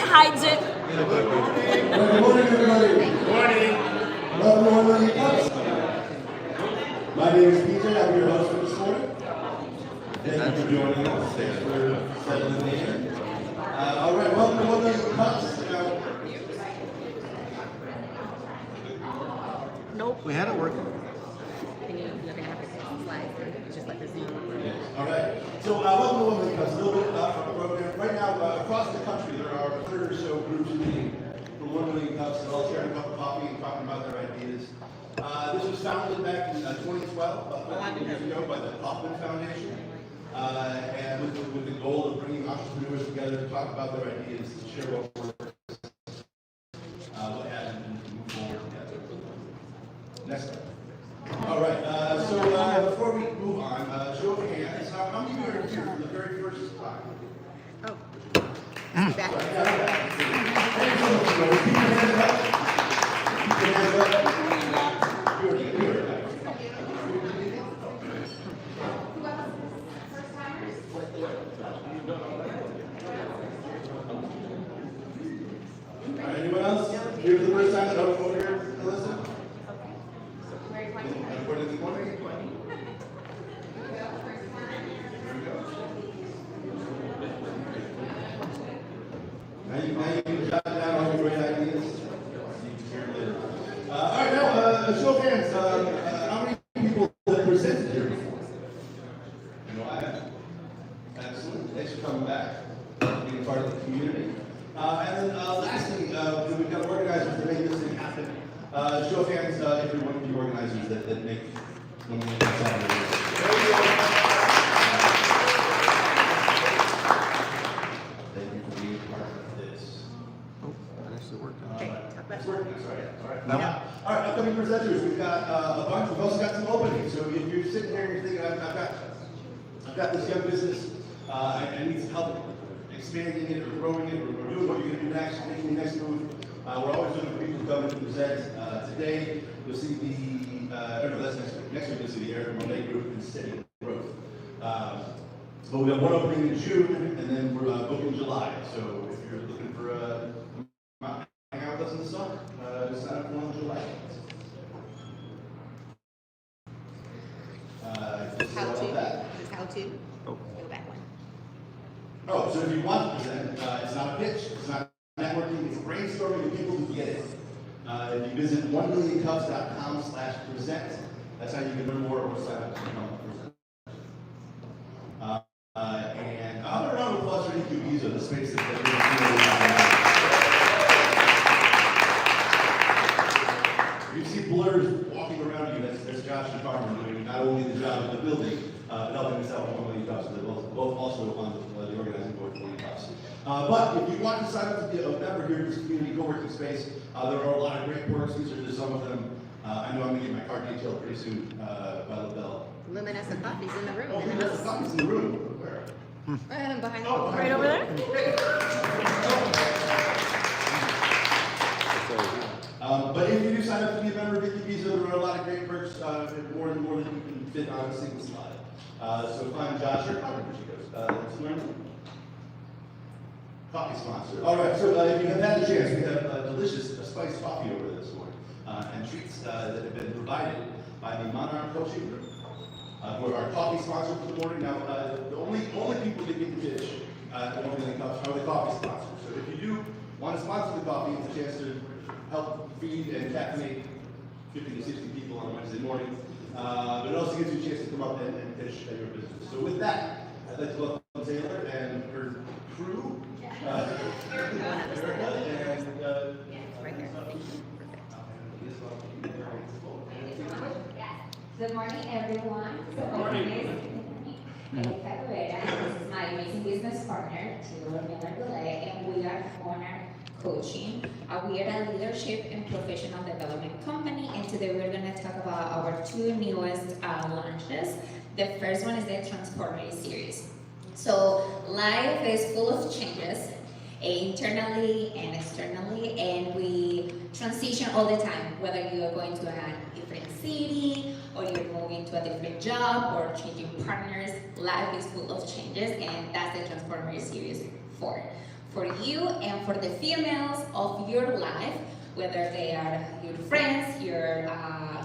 hides it. Good morning, everybody. Good morning. Welcome. My name is PJ. I'm your host for this morning. Thank you for joining us. Thanks for settling in. All right, welcome to One Million Cups. Nope. We had it working. All right. So welcome to One Million Cups. A little bit about our program. Right now, across the country, there are 30 or so groups meeting from 1 Million Cups that all sharing a cup of coffee and talking about their ideas. This was founded back in 2012, about 13 years ago, by the Hoffman Foundation, and with the goal of bringing entrepreneurs together to talk about their ideas, to share what works, what hasn't, and to move forward together. Next slide. All right. So before we move on, show of hands. How many of you are here for the very first time? Oh. Back. Thank you so much. Keep your hands up. Keep your hands up. Anyone else here for the first time that don't over here to listen? Now you can jot down all your great ideas. You can share later. All right, now, show of hands. How many people have presented here before? You know, I have. Excellent. Thanks for coming back, being part of the community. And then lastly, we've got organizers that make this thing happen. Show of hands if you're one of the organizers that make one of the things. Thank you for being part of this. Oh, that actually worked. It's working. All right. Now, all right, upcoming presenters. We've got a bunch. We've also got some openings. So if you're sitting here and you're thinking, I've got this young business, I need some help expanding it or growing it or doing what you're going to do next, making the next move. We're always looking for people to come and present. Today, you'll see that's next week. Next week, you'll see the Eric Monday Group and Steady Growth. But we have one opening in June, and then we're booking July. So if you're looking for hang out with us in the summer, sign up for one in July. How to? Oh. Go back one. Oh, so if you want to present, it's not a pitch, it's not networking, it's brainstorming with people who get it. If you visit 1millioncups.com/present, that's how you can learn more or sign up to become a presenter. And another round of applause for Incubizo, the space that you see blurs walking around you. That's Josh and Farmer doing not only the job of the building, but helping us out with 1 Million Cups. They're both also on the organizing board for 1 Million Cups. But if you want to sign up to be a member here in this community co-working space, there are a lot of great perks. These are just some of them. I know I'm going to get my card detailed pretty soon by LaBelle. Luminous and Coffee's in the room. Oh, Luminous Coffee's in the room. Where? Behind the Right over there? But if you do sign up to be a member of Incubizo, there are a lot of great perks, more than you can fit on a single slide. So find Josh or Connor, where she goes. Coffee sponsor. All right, so if you have had the chance, we have delicious spiced coffee over there this morning, and treats that have been provided by the Monarch Coaching Group, who are our coffee sponsor for the morning. Now, the only people that get the pitch at 1 Million Cups are the coffee sponsors. So if you do want to sponsor the coffee, it's a chance to help feed and caffeinate 50 to 60 people on Wednesday morning. But it also gives you a chance to come up and pitch at your business. So with that, I'd like to welcome Taylor and her crew. Good morning, everyone. My name is Erika Rivera. This is my amazing business partner, Taylor Miller-Goulet, and we are Corner Coaching. We are a leadership and professional development company, and today we're going to talk about our two newest launches. The first one is the Transformative Series. So life is full of changes, internally and externally, and we transition all the time, whether you are going to a different city, or you're moving to a different job, or changing partners. Life is full of changes, and that's the Transformative Series for. for you and for the females of your life, whether they are your friends, your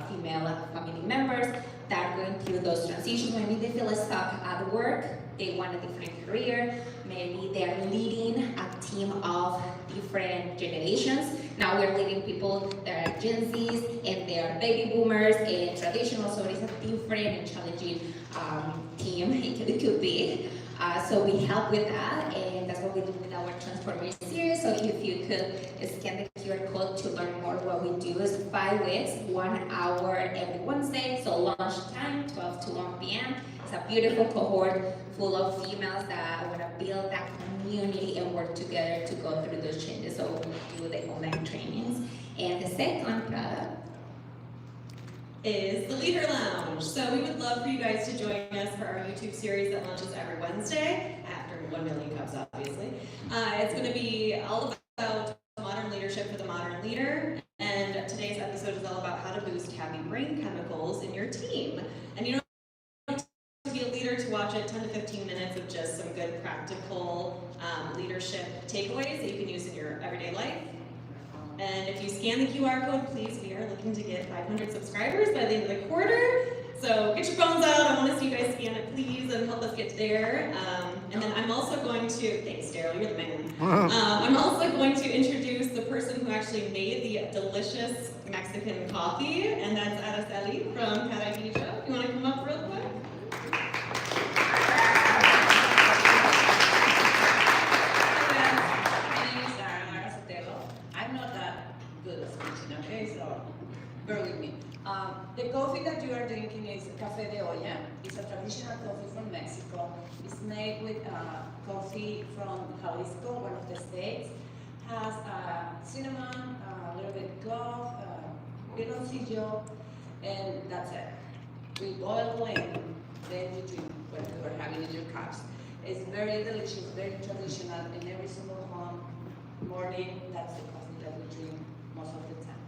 female family members that are going through those transitions. Maybe they feel stuck at work, they want a different career, maybe they are leading a team of different generations. Now we're leading people that are Gen Zs and they are baby boomers and traditional, so it's a different and challenging team it could be. So we help with that, and that's what we do with our Transformation series. So if you could scan the QR code to learn more, what we do is 5 weeks, 1 hour every Wednesday, so lunchtime, 12 to 1 p.m. It's a beautiful cohort full of females that want to build that community and work together to go through those changes. So we do the online trainings. And the second product is the Leader Lounge. So we would love for you guys to join us for our YouTube series that launches every Wednesday, after 1 million cups, obviously. It's going to be all about modern leadership for the modern leader, and today's episode is all about how to boost happy brain chemicals in your team. And you don't have to be a leader to watch it. 10 to 15 minutes of just some good practical leadership takeaways that you can use in your everyday life. And if you scan the QR code, please, we are looking to get 500 subscribers by the end of the quarter. So get your phones out. I want to see you guys scan it, please, and help us get there. And then I'm also going to, thanks, Daryl, you're the man. I'm also going to introduce the person who actually made the delicious Mexican coffee, and that's Araceli from MyWorkBelt. You want to come up real quick? Bear with me. The coffee that you are drinking is café de olla. It's a traditional coffee from Mexico. It's made with coffee from Jalisco, one of the states. Has cinnamon, a little bit clove, piloncillo, and that's it. We boil and then you drink when you are having in your cups. It's very delicious, very traditional. In every single home, morning, that's the coffee that we drink most of the time.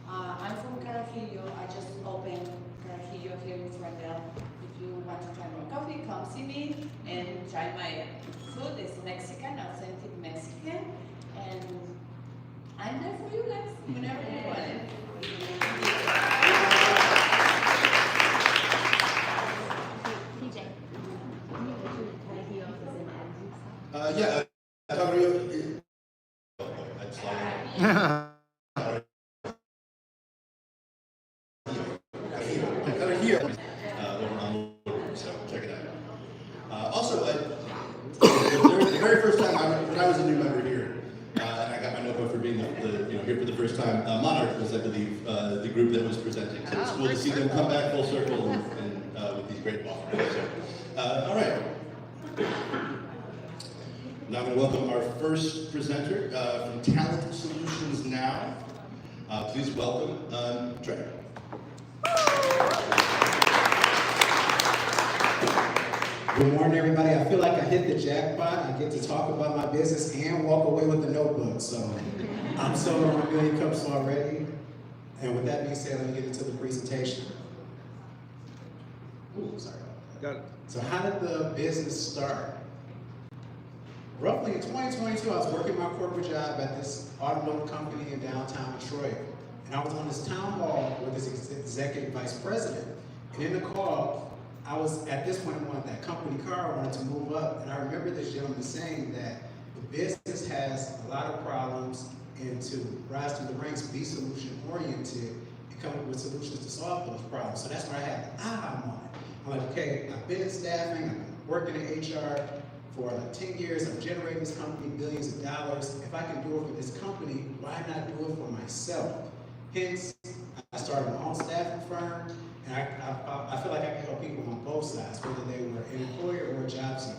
I'm from Carajillo. I just opened Carajillo here in Ferndale. If you want to try my coffee, come see me and try my food. It's Mexican, authentic Mexican. And I'm there for you guys whenever you want it. Yeah, talking to you. Here, over on so check it out. Also, the very first time when I was a new member here, and I got my notebook for being here for the first time. Monarch was, I believe, the group that was presenting. So it's cool to see them come back full circle and with these great offerings. So, all right. Now I'm going to welcome our first presenter from Talent Solutions Now. Please welcome Dre. Good morning, everybody. I feel like I hit the jackpot. I get to talk about my business and walk away with the notebook. So I'm sold on 1 million cups already. And with that being said, let me get into the presentation. Ooh, sorry. Got it. So how did the business start? Roughly in 2022, I was working my corporate job at this automotive company in downtown Detroit. And I was on this town hall with this executive vice president. And in the call, I was, at this point, I wanted that company car, I wanted to move up. And I remember this gentleman saying that the business has a lot of problems, and to rise to the ranks, be solution oriented, and come up with solutions to solve those problems. So that's where I had an aha moment. I'm like, okay, I've been in staffing, I've been working in HR for like 10 years, I'm generating this company billions of dollars. If I can do it for this company, why not do it for myself? Hence, I started my own staffing firm, and I feel like I can help people on both sides, whether they were an employer or a job seeker.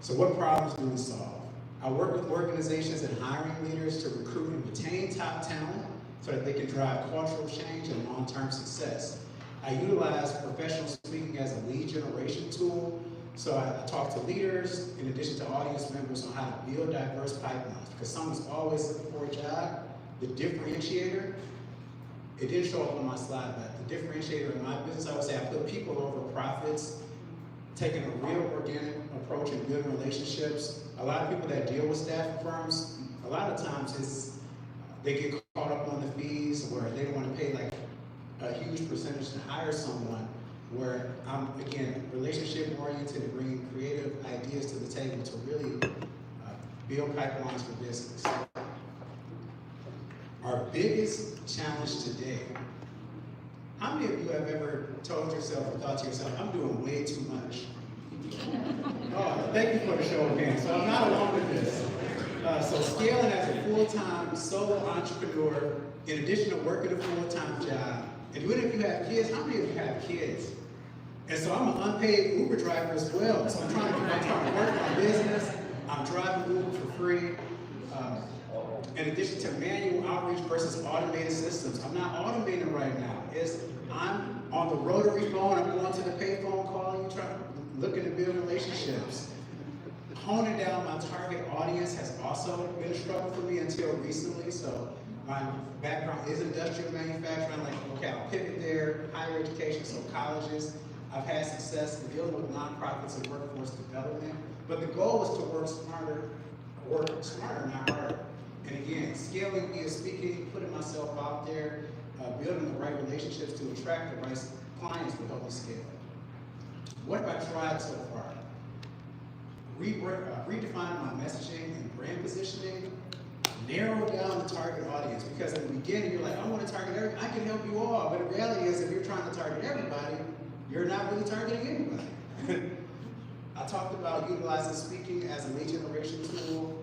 So what problems do we solve? I work with organizations and hiring leaders to recruit and retain top talent so that they can drive cultural change and long-term success. I utilize professional speaking as a lead generation tool. So I talk to leaders, in addition to audience members, on how to build diverse pipelines, because someone's always looking for a job. The differentiator, it didn't show up on my slide, but the differentiator in my business, I would say I put people over profits taking a real organic approach and building relationships. A lot of people that deal with staffing firms, a lot of times they get caught up on the fees where they don't want to pay like a huge percentage to hire someone, where I'm, again, relationship oriented, bringing creative ideas to the table to really build pipelines for business. Our biggest challenge today, how many of you have ever told yourself or thought to yourself, I'm doing way too much? Oh, thank you for the show of hands. So I'm not alone with this. So scaling as a full-time solo entrepreneur, in addition to working a full-time job, and even if you have kids, how many of you have kids? And so I'm an unpaid Uber driver as well. So I'm trying to work my business. I'm driving Uber for free. In addition to manual outreach versus automated systems, I'm not automating right now. I'm on the rotary phone, I'm going to the payphone calling, looking to build relationships. Honing down my target audience has also been a struggle for me until recently. So my background is industrial manufacturing. I'm like, okay, I'll pivot there, higher education, so colleges. I've had success in dealing with nonprofits and workforce development. But the goal is to work smarter, not harder. And again, scaling via speaking, putting myself out there, building the right relationships to attract the right clients will help me scale. What have I tried so far? Redefining my messaging and brand positioning, narrow down the target audience, because in the beginning you're like, I want to target everybody, I can help you all, but the reality is if you're trying to target everybody, you're not really targeting anybody. I talked about utilizing speaking as a lead generation tool.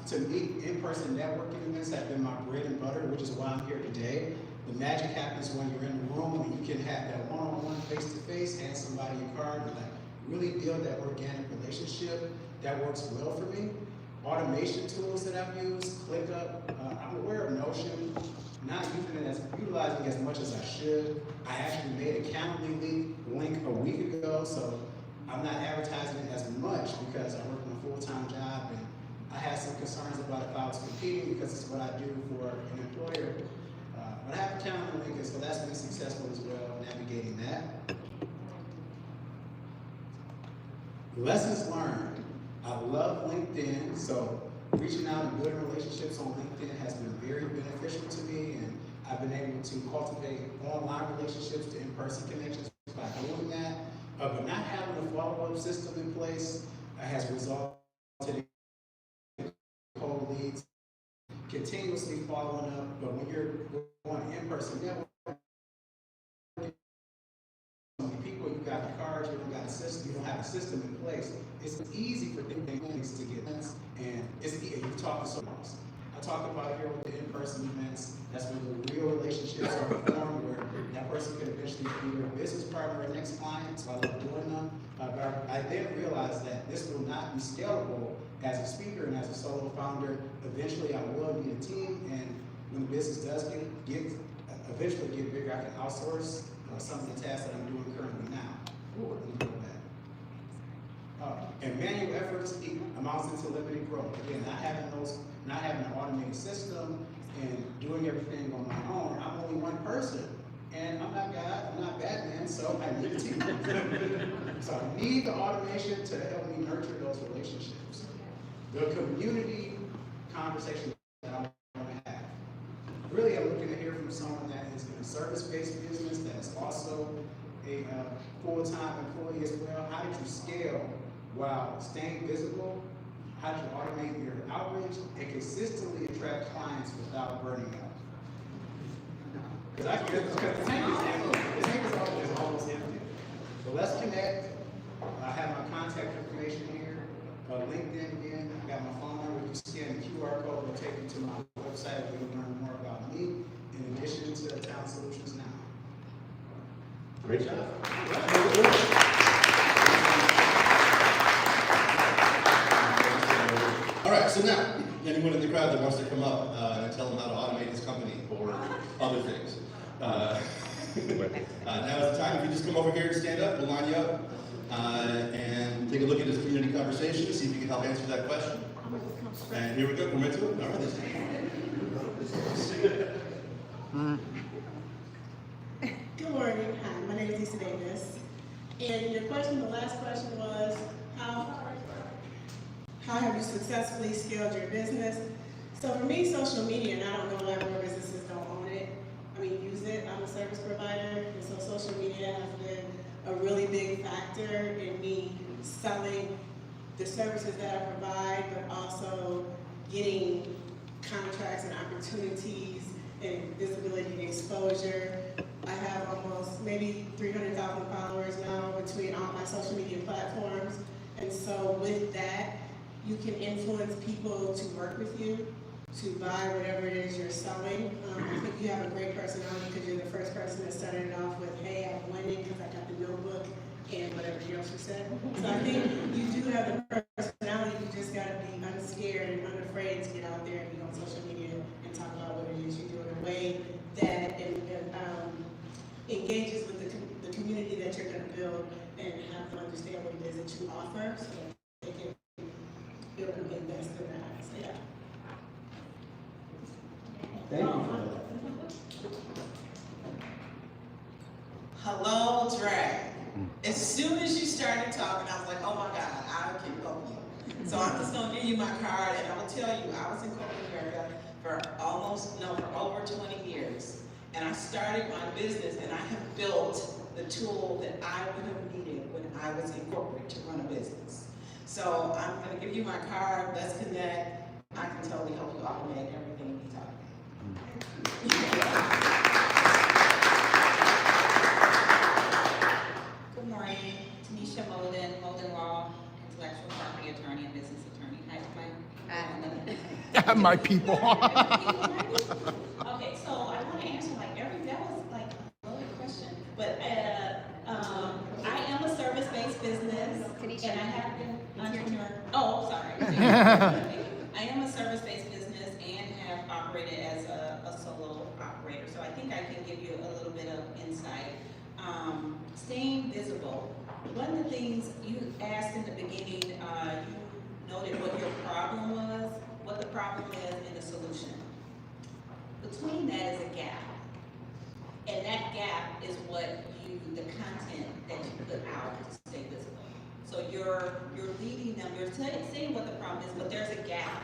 To me, in-person networking events have been my bread and butter, which is why I'm here today. The magic happens when you're in the room and you can have that one-on-one, face-to-face, hand somebody your card, and like really build that organic relationship. That works well for me. Automation tools that I've used, ClickUp. I'm aware of Notion, not utilizing as much as I should. I actually made a Calendly link a week ago, so I'm not advertising it as much because I work in a full-time job, and I had some concerns about if I was competing because it's what I do for an employer. But I have a Calendly link, and so that's been successful as well, navigating that. Lessons learned. I love LinkedIn, so reaching out and building relationships on LinkedIn has been very beneficial to me, and I've been able to cultivate online relationships to in-person connections by doing that. But not having a follow-up system in place has resulted in cold leads, continuously following up. But when you're going in-person networking, people, you got the cards, you don't got a system, you don't have a system in place. It's easy for things to get done, and it's easy. You talk to someone else. I talk about here with the in-person events. That's where the real relationships are formed, where that person could eventually be your business partner or next client. So I love doing them. But I then realized that this will not be scalable as a speaker and as a solo founder. Eventually, I will need a team, and when the business does eventually get bigger, I can outsource some of the tasks that I'm doing currently now. Ooh, let me go back. And manual efforts amounts into limited growth. Again, not having an automated system and doing everything on my own. I'm only one person, and I'm not God, I'm not Batman, so I need a team. So I need the automation to help me nurture those relationships. The community conversation that I want to have. Really, I'm looking to hear from someone that is in a service-based business that is also a full-time employee as well. How did you scale while staying visible? How did you automate your outreach and consistently attract clients without burning out? Because the tank is empty. The tank is almost empty. So let's connect. I have my contact information here. LinkedIn again. I got my phone number. You scan the QR code, it'll take you to my website where you'll learn more about me, in addition to Talent Solutions Now. Great job. All right, so now, anyone in the crowd that wants to come up and tell them how to automate his company or other things. Now is the time. If you just come over here and stand up, we'll line you up and take a look at this community conversation, see if you can help answer that question. And here we go, we're into it. All right. Good morning. Hi, my name is Lisa Davis, And your question, the last question was, how have you successfully scaled your business? So for me, social media, and I don't know why more businesses don't own it, use it. I'm a service provider, and so social media has been a really big factor in me selling the services that I provide, but also getting contracts and opportunities and visibility and exposure. I have almost maybe 300,000 followers now between all my social media platforms. And so with that, you can influence people to work with you, to buy whatever it is you're selling. I think you have a great personality because you're the first person that started it off with, hey, I'm winning because I got the notebook and whatever else you said. So I think you do have the personality, you just gotta be unscared and unafraid to get out there and be on social media and talk about what it is you do in a way that engages with the community that you're gonna build and have them understand what it is that you offer so that they can build and invest in that. So yeah. Thank you for that. Hello, Dre. As soon as you started talking, I was like, oh my God, I can help you. So I'm just gonna give you my card and I'll tell you, I was in corporate America for over 20 years. And I started my business and I have built the tool that I would have needed when I was in corporate to run a business. So I'm gonna give you my card, let's connect. I can totally help you automate everything you talk about. Good morning, Tanisha Molden Law, intellectual property attorney and business attorney. Hi, My people. Okay, so I want to answer that was like a loaded question, but I am a service-based business, and I have been entrepreneur. Oh, sorry. I am a service-based business and have operated as a solo operator, so I think I can give you a little bit of insight. Staying visible. One of the things you asked in the beginning, you noted what your problem was, what the problem is, and the solution. Between that is a gap. And that gap is what the content that you put out to stay visible. So you're leading them, you're saying what the problem is, but there's a gap.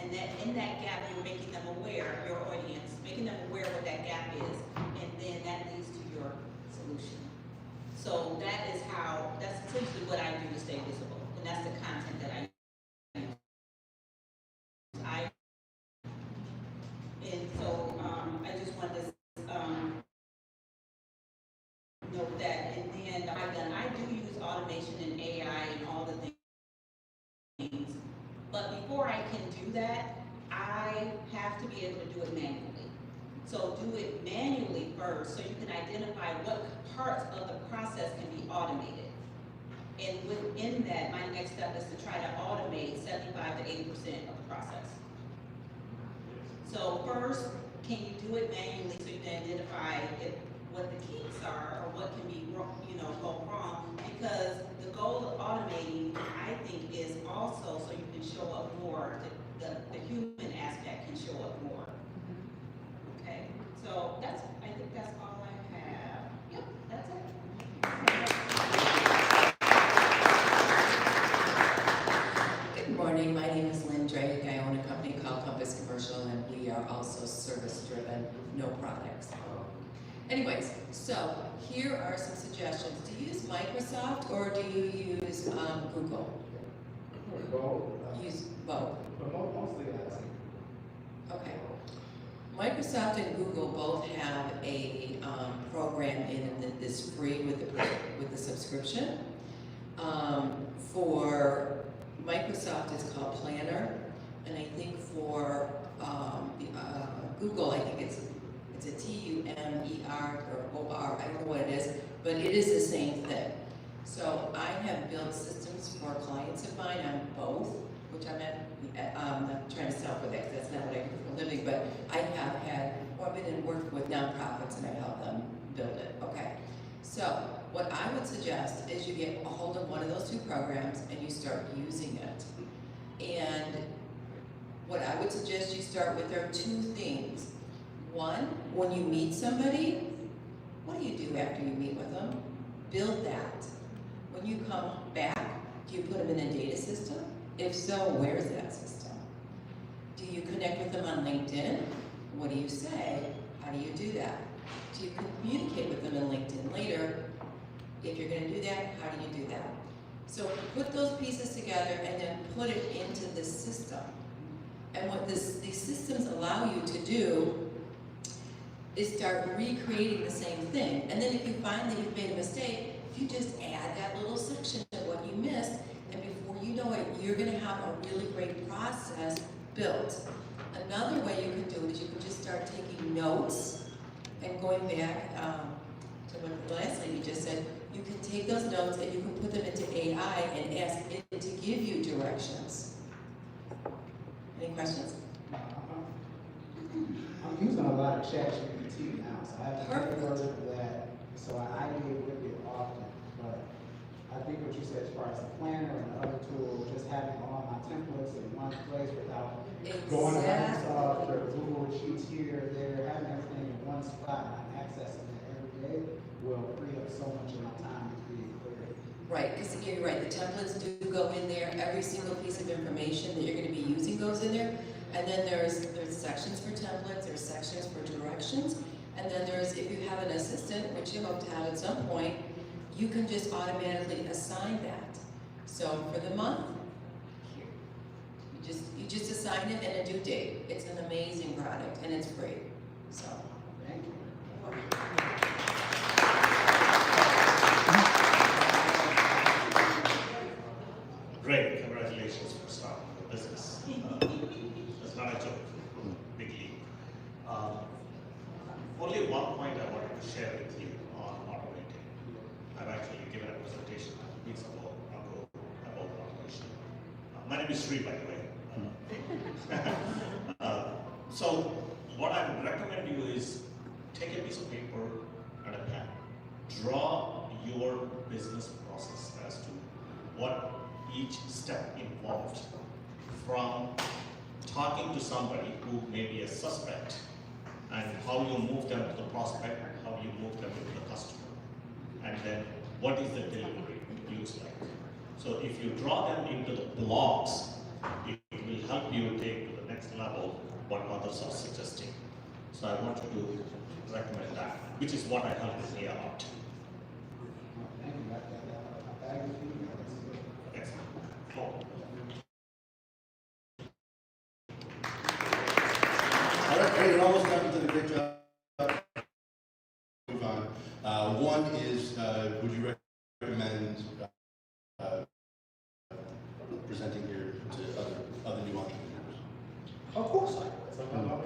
And that in that gap, you're making them aware, your audience, making them aware what that gap is, and then that leads to your solution. So that's essentially what I do to stay visible, and that's the content that I use. And so I just wanted to note that, and then I do use automation and AI and all the things, but before I can do that, I have to be able to do it manually. So do it manually first so you can identify what parts of the process can be automated. And within that, my next step is to try to automate 75 to 80% of the process. So first, can you do it manually so you can identify what the kinks are or what can be go wrong? Because the goal of automating, I think, is also so you can show up more, the human aspect can show up more. Okay, so I think that's all I have. Yep, that's it. Good morning, my name is Lynn Drake. I own a company called Compass Commercial, and we are also service-driven, no products. Anyways, so here are some suggestions. Do you use Microsoft or do you use Google? Both. Use both. But mostly that's Okay. Microsoft and Google both have a program that's free with the subscription. For Microsoft, it's called Planner, and I think for Google, I think it's a TUMER or OR. I don't know what it is, but it is the same thing. So I have built systems for clients of mine on both, which I'm not trying to sell for that, 'cause that's not what I do for a living, but I have I've been and worked with nonprofits and I've helped them build it, okay? So what I would suggest is you get a hold of one of those two programs and you start using it. And what I would suggest you start with are two things. One, when you meet somebody, what do you do after you meet with them? Build that. When you come back, do you put them in a data system? If so, where is that system? Do you connect with them on LinkedIn? What do you say? How do you do that? Do you communicate with them in LinkedIn later? If you're gonna do that, how do you do that? So put those pieces together and then put it into this system. And what these systems allow you to do is start recreating the same thing. And then if you find that you've made a mistake, you just add that little section of what you missed, and before you know it, you're gonna have a really great process built. Another way you can do it is you can just start taking notes and going back to what the last lady just said. You can take those notes and you can put them into AI and ask it to give you directions. Any questions? I'm using a lot of ChatGPT now, so I have to take a version of that, so I ideate with it often. But I think what you said as far as the planner and the other tool, just having all my templates in one place without going to Microsoft or Google Sheets here or there, having everything in one spot and I'm accessing it every day will free up so much of my time to create clarity. Right, because you're right, the templates do go in there. Every single piece of information that you're going to be using goes in there. And then there's sections for templates, there's sections for directions, and then there's, if you have an assistant, which you hope to have at some point, you can just automatically assign that. So for the month, here, you just assign it and a due date. It's an amazing product and it's free. So Thank you. Great, congratulations for starting your business. That's not a joke, big leap. Only one point I wanted to share with you on automating. I've actually given a presentation weeks ago about automation. My name is Sri, by the way. So what I would recommend you is take a piece of paper and a pen. Draw your business process as to what each step involved, from talking to somebody who may be a suspect and how you move them to the prospect, how you move them to the customer, and then what is the delivery looks like. So if you draw them into the blocks, it will help you take to the next level what others are suggesting. So I want you to recommend that, which is what I help with here out. Thank you. I agree with you. Excellent. Cool. All right, great. You're almost done. You did a great job. Move on. One is, would you recommend presenting here to other new entrepreneurs? Of course.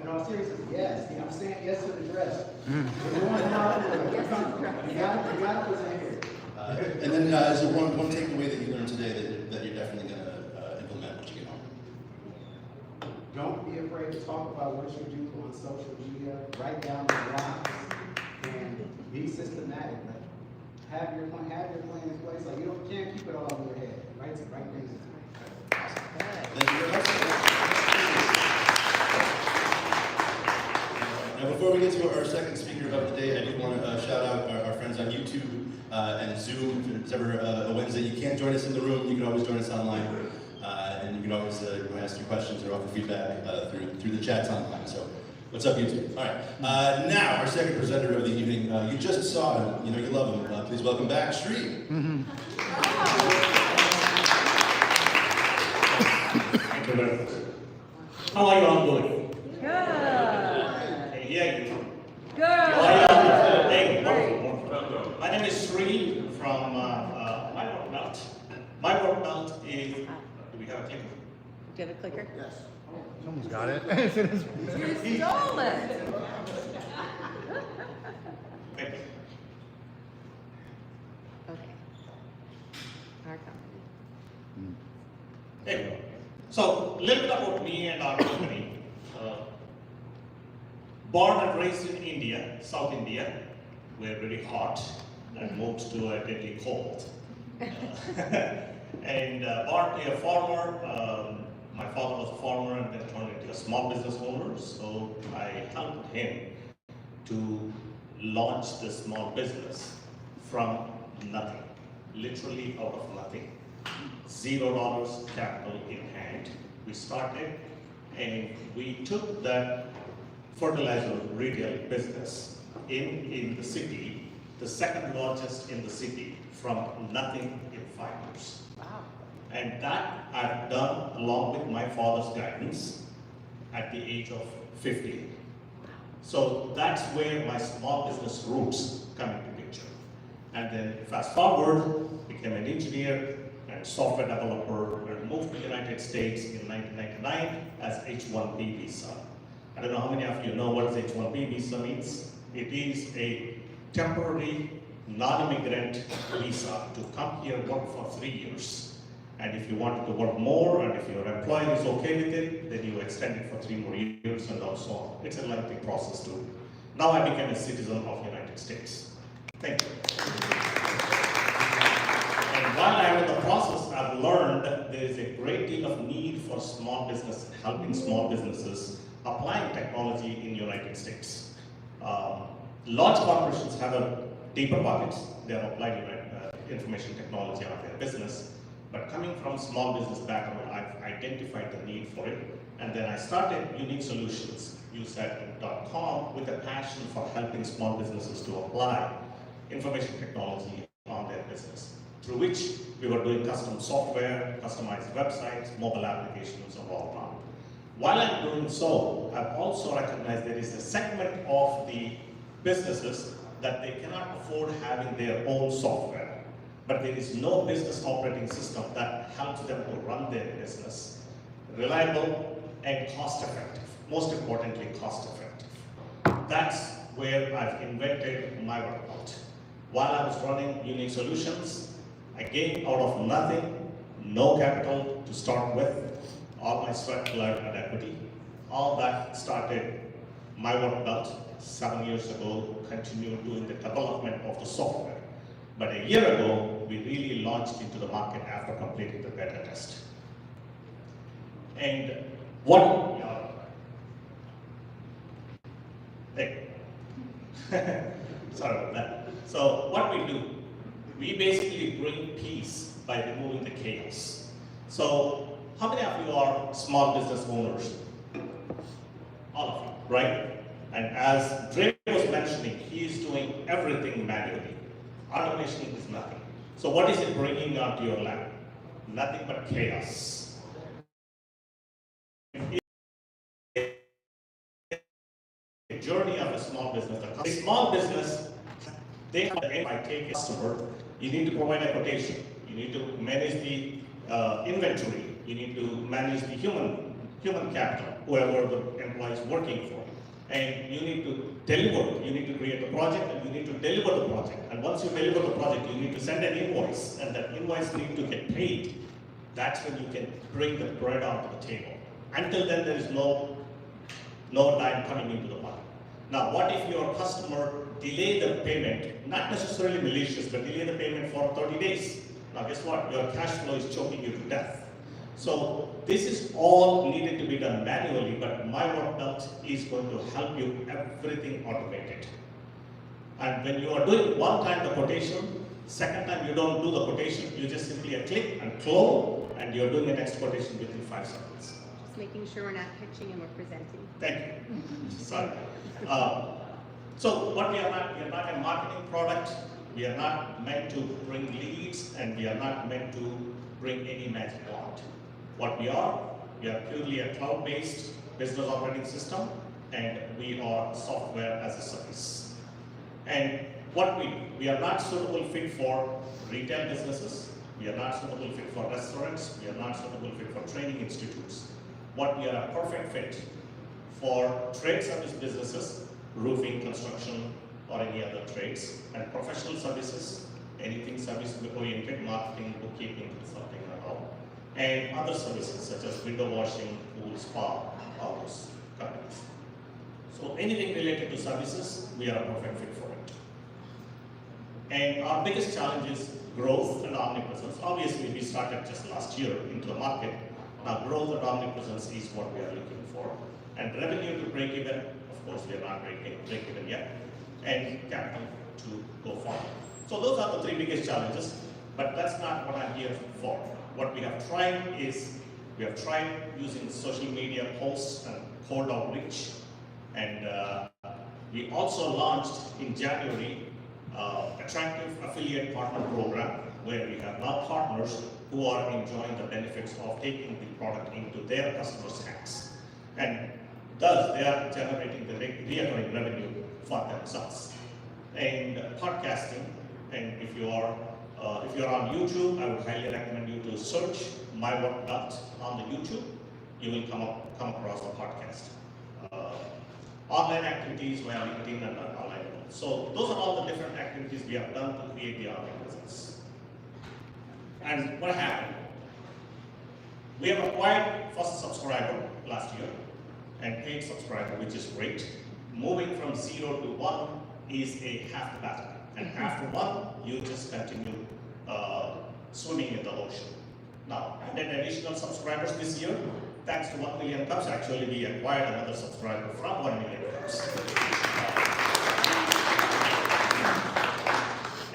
In all seriousness, yes. I'm saying yes to the dress. You gotta present here. And then is there one takeaway that you learned today that you're definitely going to implement when you get home? Don't be afraid to talk about what you do on social media. Write down the blocks and be systematic. Like, have your plan in place. Like, you can't keep it all in your head. Write things down. Thank you very much. Now, before we get to our second speaker of the day, I do want to shout out our friends on YouTube and Zoom. If it's ever a Wednesday, you can't join us in the room. You can always join us online, and you can always ask your questions or offer feedback through the chats online. So, what's up, YouTube? All right. Now, our second presenter of the evening. You just saw him. You know you love him. Please welcome back, Sri. Thank you very much. How are you all doing? Good. Hey, yeah, you. Good. How are you all doing? Hey, wonderful. My name is Sri from MyWorkBelt. MyWorkBelt is. Do we have a clicker? Do you have a clicker? Yes. Someone's got it. You stole it. Thank you. Okay. Our company. There you go. So, a little bit about me and our company. Born and raised in India, South India. We're very hot and moved to a deadly cold. And born to a farmer. My father was a farmer and then turned into a small business owner. So I helped him to launch this small business from nothing. literally out of nothing. $0 capital in hand. We started and we took that fertilizer retail business in the city, the second largest in the city, from nothing in 5 years. Wow. And that I've done along with my father's guidance at the age of 50. So that's where my small business roots come into picture. And then fast forward, became an engineer and software developer and moved to the United States in 1999 as H-1B visa. I don't know how many of you know what H-1B visa means. It is a temporary non-immigrant visa to come here, work for 3 years. And if you wanted to work more, and if your employer is okay with it, then you extend it for 3 more years and so on. It's a lengthy process too. Now I became a citizen of the United States. Thank you. And while I'm in the process, I've learned that there is a great deal of need for small business, helping small businesses applying technology in the United States. Large corporations have a deeper pockets. They are applying information technology on their business. But coming from small business background, I've identified the need for it. And then I started Unique Solutions, usaid.com, with a passion for helping small businesses to apply information technology on their business, through which we were doing custom software, customized websites, mobile applications, and all around. While I'm doing so, I've also recognized there is a segment of the businesses that they cannot afford having their own software, but there is no business operating system that helps them to run their business reliable and cost effective. Most importantly, cost effective. That's where I've invented MyWorkBelt. While I was running Unique Solutions, I gave out of nothing, no capital to start with, all my sweat, blood, and equity. All that started MyWorkBelt 7 years ago, continued doing the development of the software. But a year ago, we really launched into the market after completing the beta test. And what we are, sorry about that. So what we do, we basically bring peace by removing the chaos. So how many of you are small business owners? All of you, right? And as Dre was mentioning, he is doing everything manually. Automation is nothing. So what is it bringing onto your lap? Nothing but chaos. The journey of a small business. A small business, they have the aim by taking a customer, you need to provide a quotation. You need to manage the inventory. You need to manage the human capital, whoever the employee is working for. And you need to deliver. You need to create a project and you need to deliver the project. And once you deliver the project, you need to send an invoice, and that invoice needs to get paid. That's when you can bring the bread onto the table. Until then, there is no dime coming into the money. Now, what if your customer delay the payment, not necessarily malicious, but delay the payment for 30 days? Now, guess what? Your cash flow is choking you to death. So this is all needed to be done manually, but MyWorkBelt is going to help you everything automated. And when you are doing one time the quotation, second time you don't do the quotation, you just simply click and clone, and you're doing the next quotation within 5 seconds. Just making sure we're not pitching and we're presenting. Thank you. Sorry. So what we are not a marketing product. We are not meant to bring leads, and we are not meant to bring any magic wand. What we are purely a cloud-based business operating system, and we are software as a service. And what we are not suitable fit for retail businesses. We are not suitable fit for restaurants. We are not suitable fit for training institutes. What we are a perfect fit for trade service businesses, roofing, construction, or any other trades, and professional services, anything service-oriented, marketing, bookkeeping, consulting, and all. And other services such as window washing, pool, spa, all those companies. So anything related to services, we are a perfect fit for it. And our biggest challenge is growth and omnipresence. Obviously, we started just last year into the market. Now, growth and omnipresence is what we are looking for. And revenue to break even, of course, we are not break even yet. And capital to go forward. So those are the 3 biggest challenges. But that's not what I'm here for. What we have tried is, we have tried using social media posts and cold outreach. And we also launched in January attractive affiliate partner program, where we have now partners who are enjoying the benefits of taking the product into their customers' hands. And thus, they are generating the recurring revenue for themselves. And podcasting, and if you are on YouTube, I would highly recommend you to search MyWorkBelt on the YouTube. You will come across the podcast. Online activities via LinkedIn and online. So those are all the different activities we have done to create the online presence. And what happened? We have acquired first subscriber last year and paid subscriber, which is great. Moving from 0 to 1 is a half the battle. And after 1, you just continue swimming in the ocean. Now, and then additional subscribers this year, thanks to 1 million cups, actually we acquired another subscriber from 1 million cups.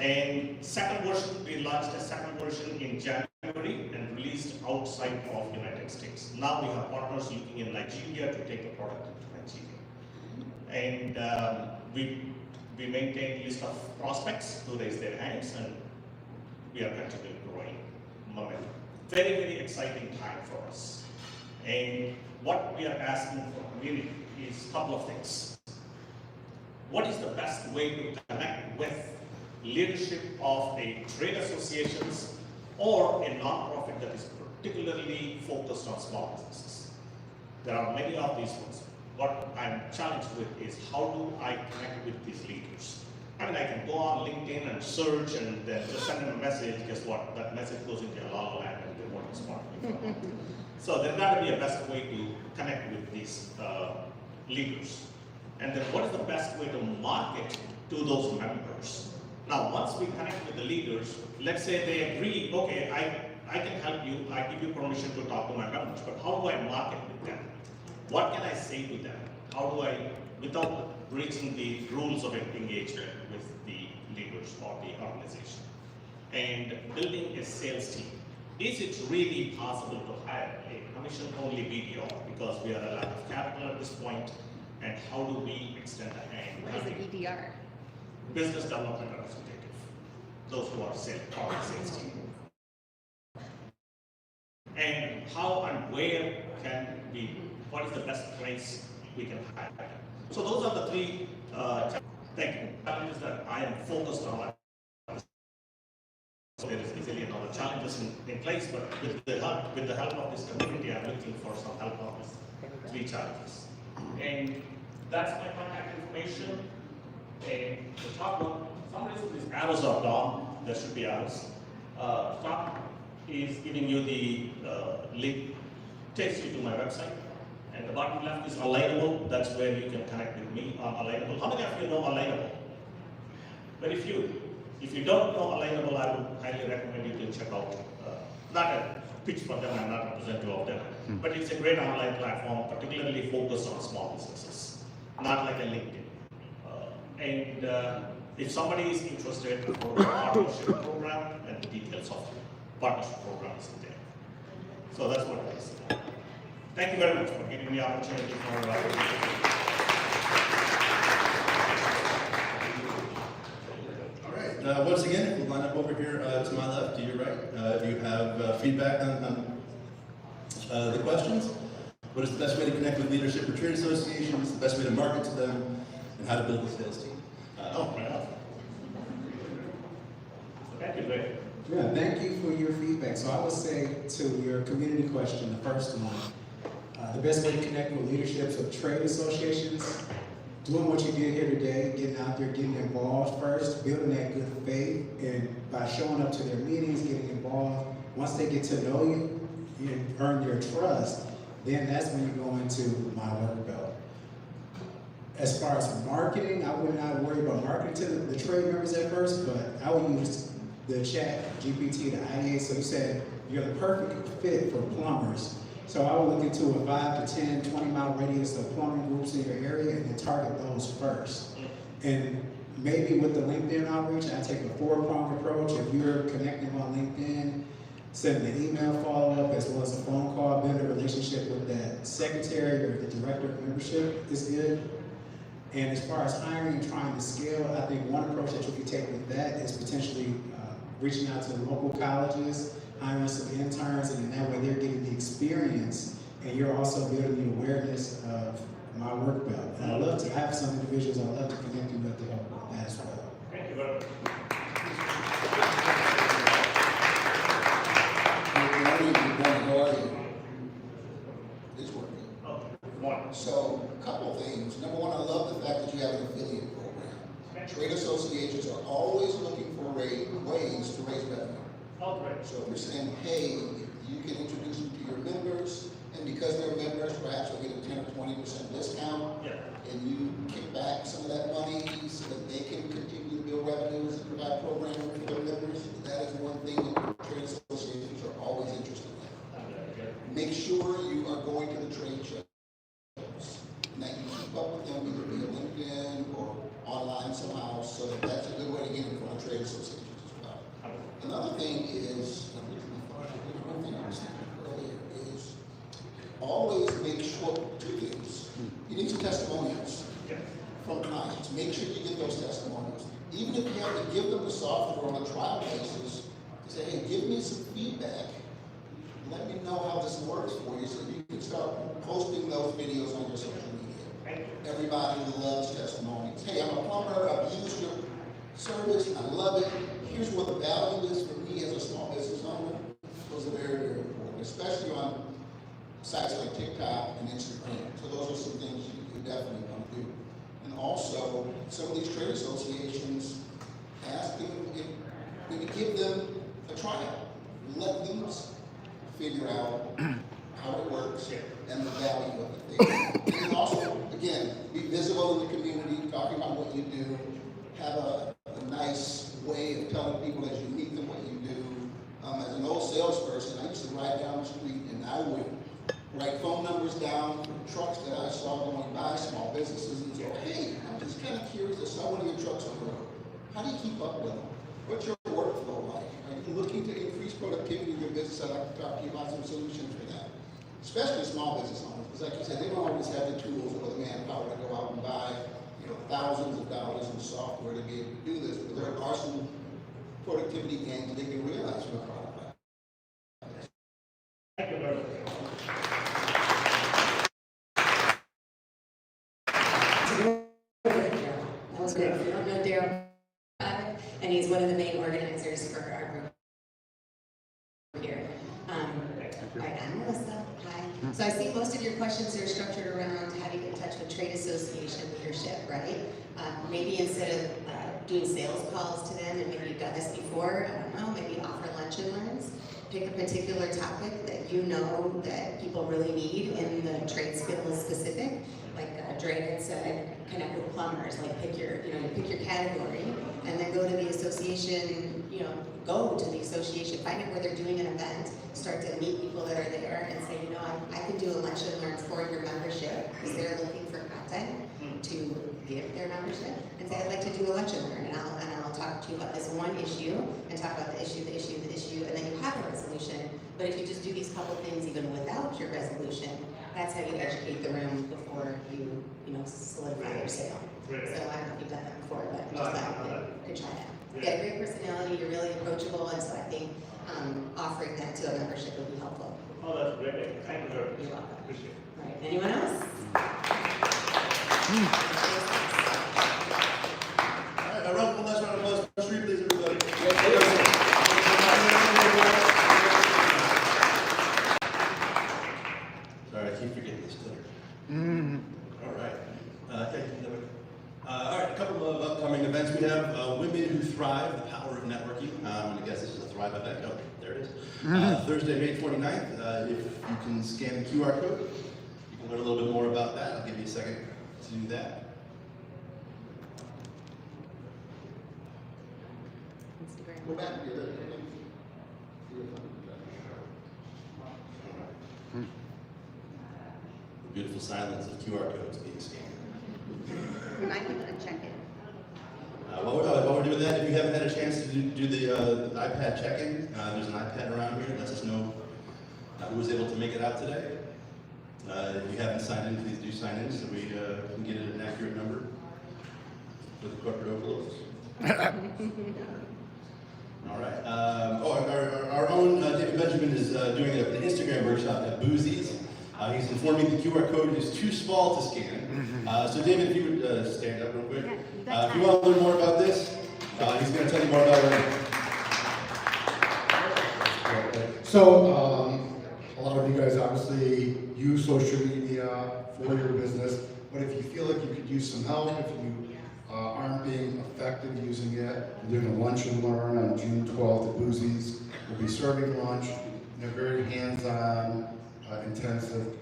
And second version, we launched a second version in January and released outside of United States. Now we have partners looking in Nigeria to take the product to Nigeria. And we maintain a list of prospects who raise their hands, and we are continually growing momentum. Very, very exciting time for us. And what we are asking for community is a couple of things. What is the best way to connect with leadership of a trade associations or a non-profit that is particularly focused on small businesses? There are many of these ones. What I'm challenged with is, how do I connect with these leaders? I mean, I can go on LinkedIn and search and then just send them a message. Guess what? That message goes into a la la land and they won't respond to me. So there's got to be a best way to connect with these leaders. And then what is the best way to market to those members? Now, once we connect with the leaders, let's say they agree, okay, I can help you, I give you permission to talk to my members, but how do I market with them? What can I say to them? How do I, without breaching the rules of engagement with the leaders or the organization? And building a sales team. Is it really possible to hire a commission-only BDR, because we are a lack of capital at this point, and how do we extend a hand? What is a BDR? Business development representative. Those who are part of the sales team. And how and where can we, what is the best place we can hire? So those are the three challenges that I am focused on. So there is easily another challenges in place, but with the help of this community, I'm looking for some help on these three challenges. And that's my contact information. And the top one, some reason these arrows are down, there should be arrows. Top is giving you the link, takes you to my website. And the bottom left is Alignable, that's where you can connect with me on Alignable. How many of you know Alignable? Very few. If you don't know Alignable, I would highly recommend you to check out, not a pitch for them, I'm not representative of them, but it's a great online platform, particularly focused on small businesses, not like a LinkedIn. And if somebody is interested for a partnership program, and the details of the partnership program is in there. So that's what it is. Thank you very much for giving me the opportunity for All right. Once again, if you line up over here to my left, to your right, if you have feedback on the questions, what is the best way to connect with leadership or trade associations, the best way to market to them, and how to build a sales team? Right off. Thank you, Greg. Yeah, thank you for your feedback. So I would say to your community question, the first one, the best way to connect with leaderships of trade associations, doing what you did here today, getting out there, getting involved first, building that good faith, and by showing up to their meetings, getting involved. Once they get to know you and earn their trust, then that's when you go into MyWorkBelt. As far as marketing, I would not worry about marketing to the trade members at first, but I would use the chat, GPT, the IDA. So you said you're the perfect fit for plumbers. So I would look into a 5 to 10, 20 mile radius of plumbing groups in your area and then target those first. And maybe with the LinkedIn outreach, I take a four-pronged approach. If you're connecting on LinkedIn, send an email follow-up as well as a phone call, build a relationship with that secretary or the director of membership is good. And as far as hiring and trying to scale, I think one approach that you can take with that is potentially reaching out to local colleges, hiring some interns, and in that way they're getting the experience, and you're also building the awareness of MyWorkBelt. And I have some individuals I'd love to connect you with to help with that as well. Thank you very much. Good morning, how are you? It's working. Oh, one. So, a couple of things. Number one, I love the fact that you have an affiliate program. Trade associations are always looking for ways to raise revenue. Oh, great. So if you're saying, hey, you can introduce them to your members, and because they're members, perhaps you'll get a 10 or 20% discount, and you kick back some of that money so that they can continue to build revenues and provide programming for their members. That is one thing that trade associations are always interested in. Make sure you are going to the trade shows, and that you keep up with them either via LinkedIn or online somehow, so that that's a good way to get in front of trade associations as well. Another thing is, one thing I was thinking earlier is, always make sure, two things. You need some testimonials from clients. Make sure you get those testimonials. Even if you have to give them the software on a trial basis, say, hey, give me some feedback. Let me know how this works for you so you can start posting those videos on your social media. Everybody loves testimonials. Hey, I'm a plumber, I've used your service, I love it. Here's what the value is for me as a small business owner. Those are very, very important, especially on sites like TikTok and Instagram. So those are some things you definitely want to do. And also, some of these trade associations, ask them if maybe give them a trial. Let them figure out how it works and the value of it. And also, again, be visible in the community, talking about what you do, have a nice way of telling people as you meet them what you do. As an old salesperson, I used to ride down the street and I would write phone numbers down from trucks that I saw going by, small businesses, and say, hey, I'm just kind of curious, I saw one of your trucks on the road. How do you keep up with them? What's your workflow like? Are you looking to increase productivity in your business? I'd like to talk to you about some solutions for that. Especially small business owners, because like you said, they don't always have the tools or the manpower to go out and buy, thousands of dollars in software to be able to do this. But there are some productivity gains they can realize from a product like this. Thank you very much. That was good. If you don't know Daryl, and he's one of the main organizers for our group here. I'm Melissa. Hi. So I see most of your questions are structured around how to get in touch with trade association leadership, right? Maybe instead of doing sales calls to them, and maybe you've done this before, I don't know, maybe offer lunch and learns. Pick a particular topic that you know that people really need in the trade skill specific. Like Dre had said, connect with plumbers, like pick your category, and then go to the association, go to the association, find out where they're doing an event, start to meet people that are there and say, I can do a lunch and learn for your membership, because they're looking for content to give their membership, and say, I'd like to do a lunch and learn, and I'll talk to you about this one issue, and talk about the issue, and then you have a resolution. But if you just do these couple things even without your resolution, that's how you educate the room before you solidify your sale. So I don't know if you've done that before, but just that, could try that. You got a great personality, you're really approachable, and so I think offering that to a membership would be helpful. Oh, that's great. Thank you very much. You're welcome. Appreciate it. All right, anyone else? All right, a round of applause, for Sreedhar, please, everybody. Sorry, I keep forgetting this clicker. All right. All right, a couple of upcoming events we have. Women Who Thrive, the Power of Networking. And I guess this is a Thrive event. Oh, there it is. Thursday, May 29th. If you can scan the QR code, you can learn a little bit more about that. I'll give you a second to do that. Instagram. Go back here. The beautiful silence of QR codes being scanned. Remind people to check it. While we're doing that, if you haven't had a chance to do the iPad check-in, there's an iPad around here that lets us know who was able to make it out today. If you haven't signed in, please do sign in so we can get an accurate number for the corporate overloads. All right. Our own David Benjamin is doing an Instagram workshop at Boozies. He's informing the QR code is too small to scan. So David, if you would stand up real quick. If you want to learn more about this, he's going to tell you more about it. So, a lot of you guys obviously use social media for your business, but if you feel like you could use some help, if you aren't being effective using it, we're doing a lunch and learn on June 12th at Boozies. We'll be serving lunch in a very hands-on, intensive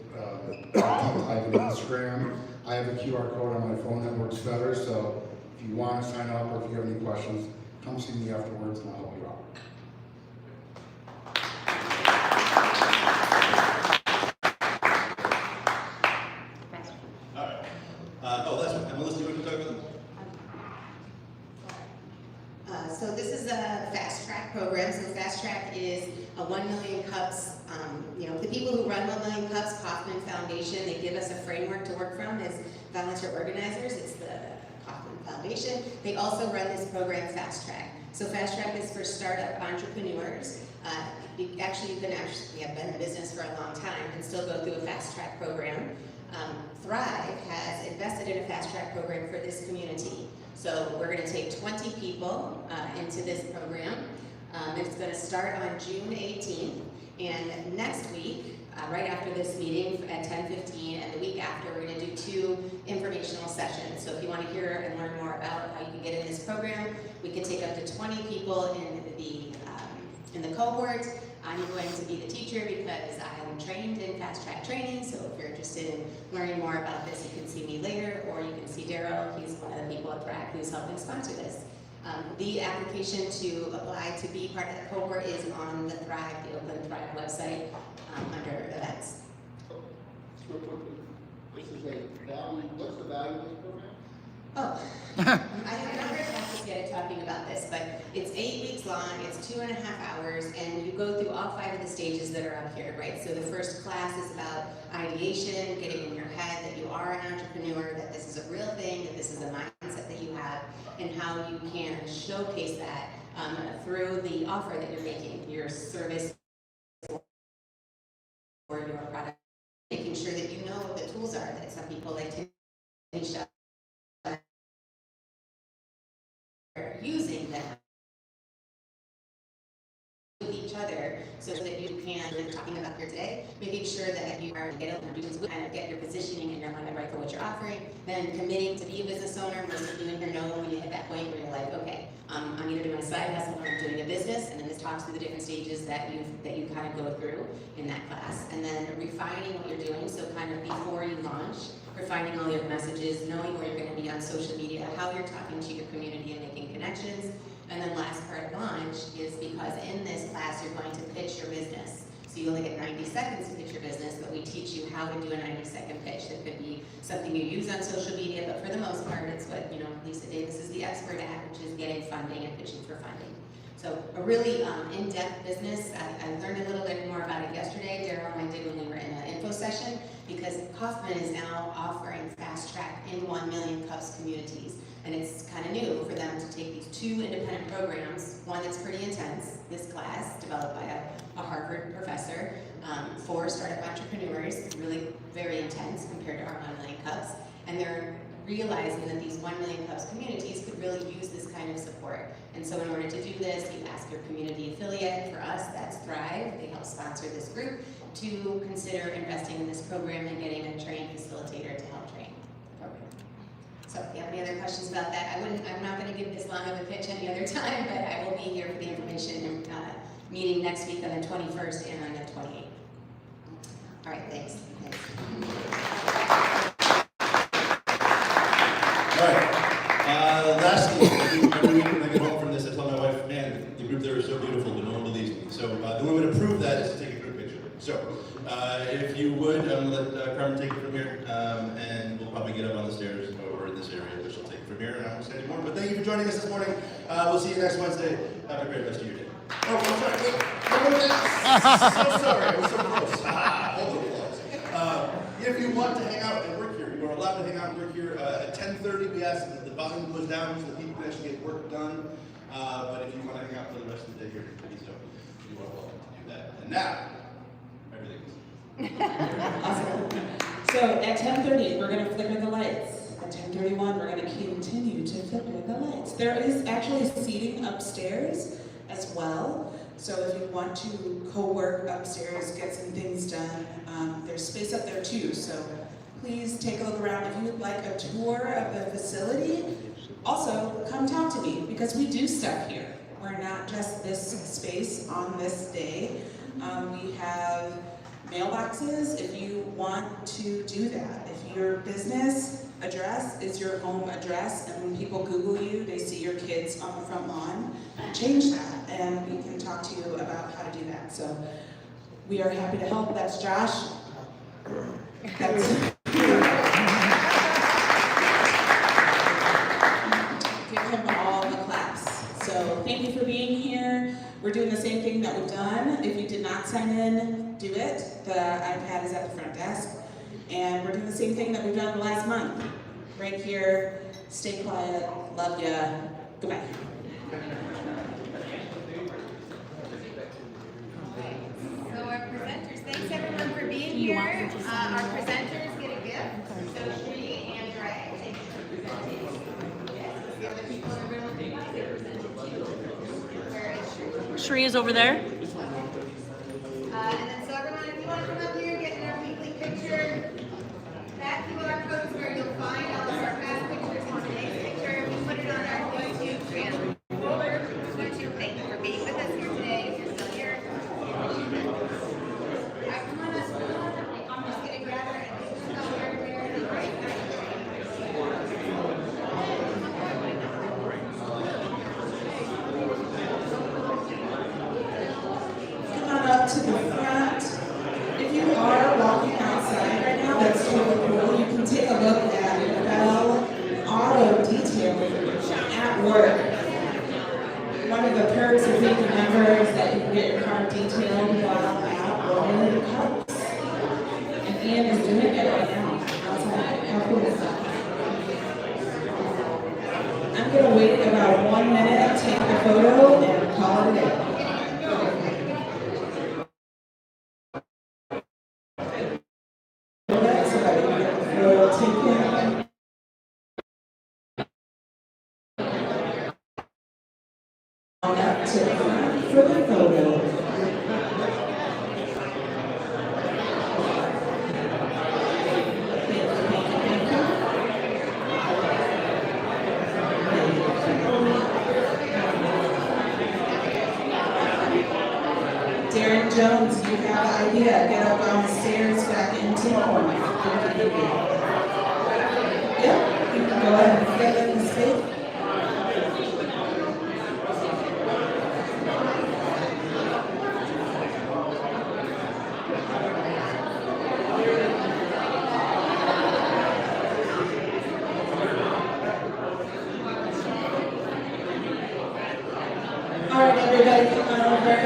type of Instagram. I have a QR code on my phone that works better, so if you want to sign up or if you have any questions, come see me afterwards and I'll help you out. So this is a fast track program. So fast track is a 1 million cups. The people who run 1 million cups, Kauffman Foundation, they give us a framework to work from as volunteer organizers. It's the Kauffman Foundation. They also run this program, Fast Track. So Fast Track is for startup entrepreneurs. You can have been in business for a long time and still go through a Fast Track program. Thrive has invested in a Fast Track program for this community. So we're going to take 20 people into this program. It's going to start on June 18th. And next week, right after this meeting at 10:15, and the week after, we're going to do 2 informational sessions. So if you want to hear and learn more about how you can get in this program, we can take up to 20 people in the cohort. I'm going to be the teacher because I am trained in fast track training. So if you're interested in learning more about this, you can see me later, or you can see Daryl. He's one of the people at Thrive who's helping sponsor this. The application to apply to be part of the cohort is on the Oakland Thrive website under events. This is a value, what's the value of this program? Oh, I'm not very practiced yet at talking about this, but it's 8 weeks long, it's 2.5 hours, and you go through all 5 of the stages that are up here, right? So the first class is about ideation, getting in your head that you are an entrepreneur, that this is a real thing, that this is a mindset that you have, and how you can showcase that through the offer that you're making, your service or your product, making sure that you know what the tools are that some people like to using them with each other so that you can, talking about here today, making sure that you are kind of get your positioning in your mind right for what you're offering, then committing to be a business owner. Most of you in here know when you hit that point where you're like, okay, I'm either doing a side hustle or I'm doing a business, and then this talks through the different stages that you kind of go through in that class, and then refining what you're doing. So kind of before you launch, refining all your messages, knowing where you're going to be on social media, how you're talking to your community and making connections. And then last part of launch is because in this class you're going to pitch your business. So you only get 90 seconds to pitch your business, but we teach you how to do a 90-second pitch. That could be something you use on social media, but for the most part it's what Lisa Davis is the expert at, which is getting funding and pitching for funding. So a really in-depth business. I learned a little bit more about it yesterday. Daryl and I did when we were in an info session, because Kauffman is now offering Fast Track in 1 Million Cups communities. And it's kind of new for them to take these 2 independent programs, one that's pretty intense, this class developed by a Harvard professor for startup entrepreneurs, really very intense compared to our 1 Million Cups. And they're realizing that these 1 Million Cups communities could really use this kind of support. And so in order to do this, you ask your community affiliate. For us, that's Thrive. They help sponsor this group to consider investing in this program and getting a trained facilitator to help train the program. So if you have any other questions about that, I'm not going to give this long of a pitch any other time, but I will be here for the information meeting next week on the 21st and on the 28th. All right, thanks. All right. Lastly, every week when I get home from this, I tell my wife, man, the group there is so beautiful, but no one believes me. So the only way to prove that is to take a group picture. So if you would, let Carmen take it from here, and we'll probably get up on the stairs or in this this area, which will take it from here, and I won't say anymore. But thank you for joining us this morning. We'll see you next Wednesday. Have a great rest of your day. Oh, I'm sorry. Wait. So sorry. I was so close. If you want to hang out and work here, you are allowed to hang out and work here. At 10:30, we ask that the volume goes down so that people can actually get work done. But if you want to hang out for the rest of the day here at Incubizo, you are welcome to do that. And now, everything. Awesome. So at 10:30, we're going to flicker the lights. At 10:31, we're going to continue to flicker the lights. There is actually seating upstairs as well. So if you want to co-work upstairs, get some things done, there's space up there too. So please take a look around. If you would like a tour of the facility, also come talk to me because we do stuff here. We're not just this space on this day. We have mailboxes if you want to do that. If your business address is your home address and when people Google you, they see your kids on the front lawn, change that and we can talk to you about how to do that. So we are happy to help. That's Josh. That's give him all the claps. So thank you for being here. We're doing the same thing that we've done. If you did not sign in, do it. The iPad is at the front desk. And we're doing the same thing that we've done the last month. Right here, stay quiet, love ya, goodbye. So our presenters, thanks everyone for being here. Our presenters get a gift. So Shree and Dre, thank you for presenting. Yes, the other people in the room they presented too. Where is Shree? Shree is over there. And then so everyone, if you want to come up here, get in our weekly picture. That QR code is where you'll find all of our past pictures and today's picture. We put it on our YouTube channel. Thank you for being with us here today. If you're still here. Come on up. I'm just going to grab her and just go very great. Come on up to the front. If you are walking outside right now, that's totally cool. You can take a look at Bell Auto Detailing at work. One of the perks of being a member is that you can get your car detailed while out rolling the cups. And Ian is doing it right now outside. How cool is that? I'm going to wait about 1 minute, take the photo, and call it a day. Up to the front for the photo. Darren Jones, you have an idea. Get up on the stairs back into the corner. Yep, you can go ahead and get in the space. All right, everybody, come on over.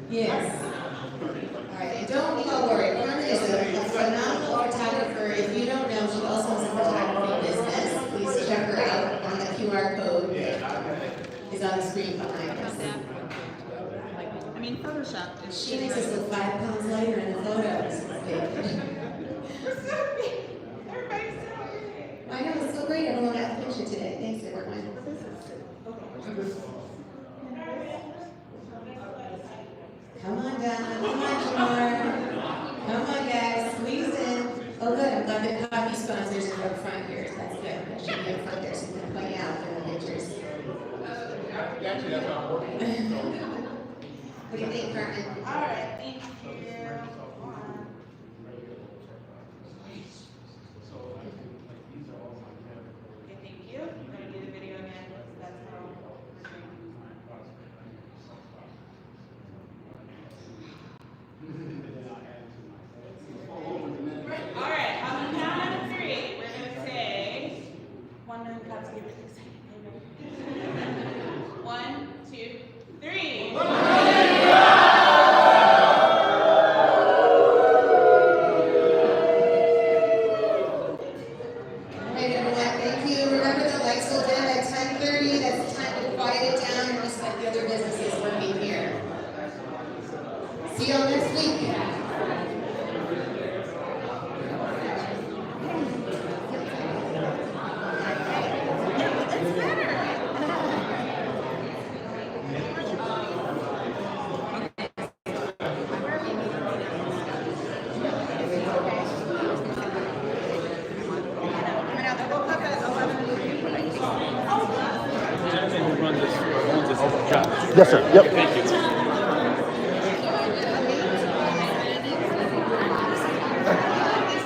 Yes. All right, and don't worry. Carmen is a phenomenal photographer. If you don't know, she also has a photography business. Please check screen behind us. I mean, Photoshop is. She makes us look 5 pounds lighter in the photos. I know, it's so great. Everyone got the picture today. Thanks, everyone. Come on down. Come on, Jamar. Come on, guys. Squeeze in. Oh, good. I'm glad the coffee sponsors are up front here. That's good. That should be up front there so we can point out in the pictures. Actually, that's not working. What do you think, Carmen? All right, thank you. Okay, thank you. I'm gonna do the video again. That's how we're going to use mine. All right, on the count of 3, we're gonna say 1 million cups. Get really excited. 1, 2, 3. All right, everyone, thank you. Remember the lights will dim at 10:30. That's time to quiet it down and respect the other businesses working here. See y'all next week. Yes, sir. Yep. Thank you.